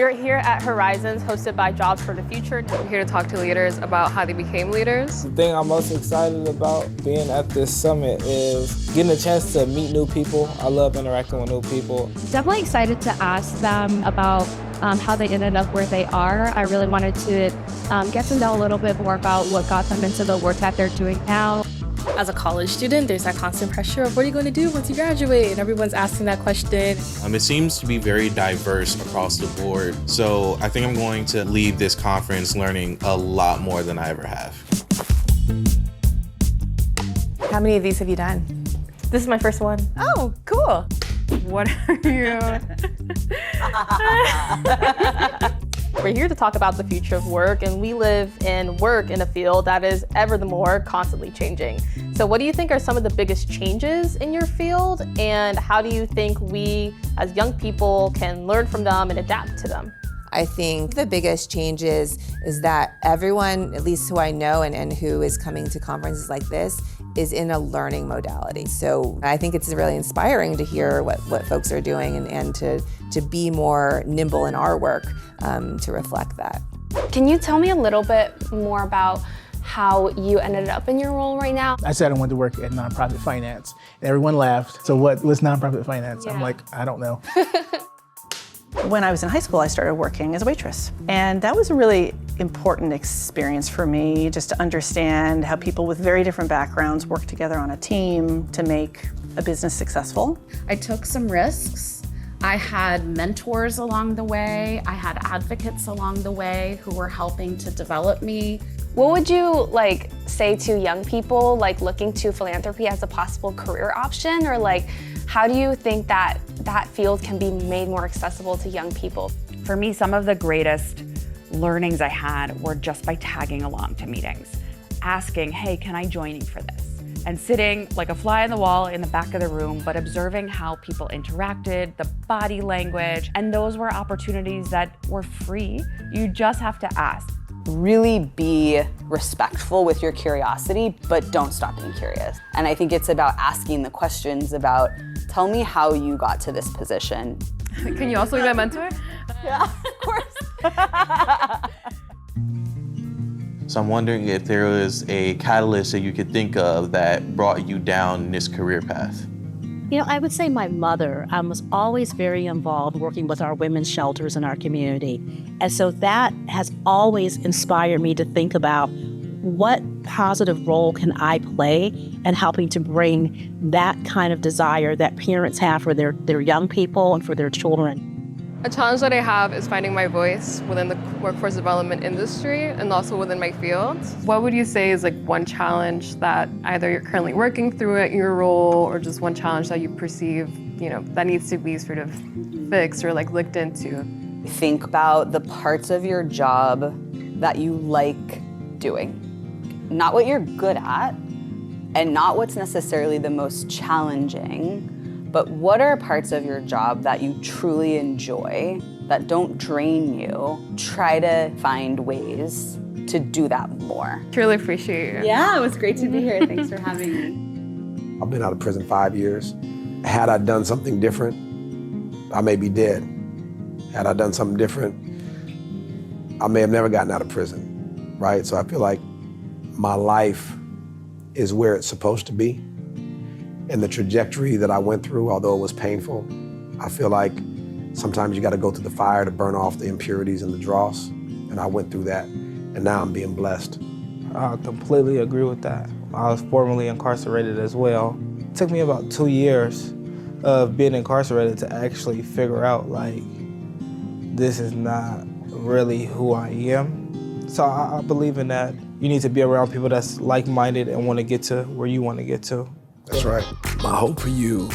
We're here at Horizons, hosted by Jobs for the Future. We're here to talk to leaders about how they became leaders. The thing I'm most excited about being at this summit is getting a chance to meet new people. I love interacting with new people. Definitely excited to ask them about how they ended up where they are. I really wanted to get to know a little bit more about what got them into the work that they're doing now. As a college student, there's that constant pressure of what are you going to do once you graduate? And everyone's asking that question. It seems to be very diverse across the board. So I think I'm going to leave this conference learning a lot more than I ever have. How many of these have you done? This is my first one. Oh, cool. What are you? We're here to talk about the future of work, and we live and work in a field that is ever the more constantly changing. So what do you think are some of the biggest changes in your field, and how do you think we as young people can learn from them and adapt to them? I think the biggest changes is that everyone, at least who I know and who is coming to conferences like this, is in a learning modality. So I think it's really inspiring to hear what folks are doing and to be more nimble in our work to reflect that. Can you tell me a little bit more about how you ended up in your role right now? I said I wanted to work at nonprofit finance, and everyone laughed. So what's nonprofit finance? Yeah. I'm like, I don't know. When I was in high school, I started working as a waitress. And that was a really important experience for me, just to understand how people with very different backgrounds work together on a team to make a business successful. I took some risks. I had mentors along the way. I had advocates along the way who were helping to develop me. What would you say to young people looking to philanthropy as a possible career option, or how do you think that field can be made more accessible to young people? For me, some of the greatest learnings I had were just by tagging along to meetings, asking, hey, can I join you for this? And sitting like a fly on the wall in the back of the room, but observing how people interacted, the body language, and those were opportunities that were free. You just have to ask. Really be respectful with your curiosity, but don't stop being curious. And I think it's about asking the questions about, tell me how you got to this position. Can you also be my mentor? Yeah, of course. So I'm wondering if there was a catalyst that you could think of that brought you down this career path. I would say my mother was always very involved working with our women's shelters in our community. And so that has always inspired me to think about what positive role can I play in helping to bring that kind of desire that parents have for their young people and for their children. A challenge that I have is finding my voice within the workforce development industry and also within my field. What would you say is one challenge that either you're currently working through at your role, or just one challenge that you perceive, that needs to be sort of fixed or looked into? Think about the parts of your job that you like doing. Not what you're good at, and not what's necessarily the most challenging, but what are parts of your job that you truly enjoy, that don't drain you? Try to find ways to do that more. Truly appreciate you. Yeah, it was great to be here. Thanks for having me. I've been out of prison 5 years. Had I done something different, I may be dead. Had I done something different, I may have never gotten out of prison, right? So I feel like my life is where it's supposed to be. And the trajectory that I went through, although it was painful, I feel like sometimes you got to go through the fire to burn off the impurities and the dross. And I went through that, and now I'm being blessed. I completely agree with that. I was formerly incarcerated as well. It took me about 2 years of being incarcerated to actually figure out this is not really who I am. So I believe in that. You need to be around people that's like-minded and want to get to where you want to get to. That's right. My hope for you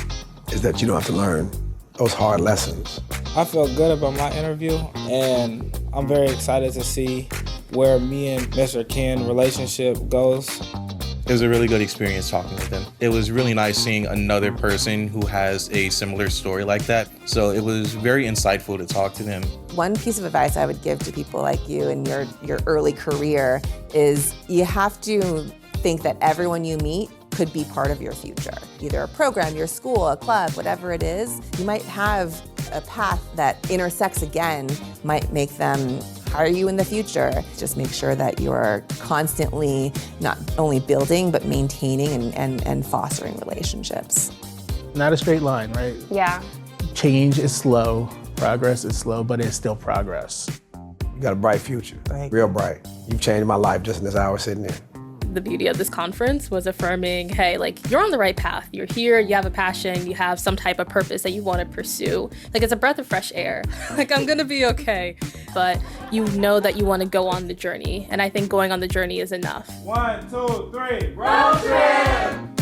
is that you don't have to learn those hard lessons. I feel good about my interview, and I'm very excited to see where me and Mr. Ken relationship goes. It was a really good experience talking with him. It was really nice seeing another person who has a similar story like that. So it was very insightful to talk to them. One piece of advice I would give to people like you in your early career is you have to think that everyone you meet could be part of your future. Either a program, your school, a club, whatever it is. You might have a path that intersects again might make them hire you in the future. Just make sure that you're constantly not only building, but maintaining and fostering relationships. Not a straight line, right? Yeah. Change is slow, progress is slow, but it's still progress. You got a bright future, real bright. You've changed my life just in this hour sitting here. The beauty of this conference was affirming, hey, like, you're on the right path. You're here, you have a passion, you have some type of purpose that you want to pursue. Like, it's a breath of fresh air. Like, I'm gonna be okay. But you know that you want to go on the journey. And I think going on the journey is enough. 1, 2, 3, road trip!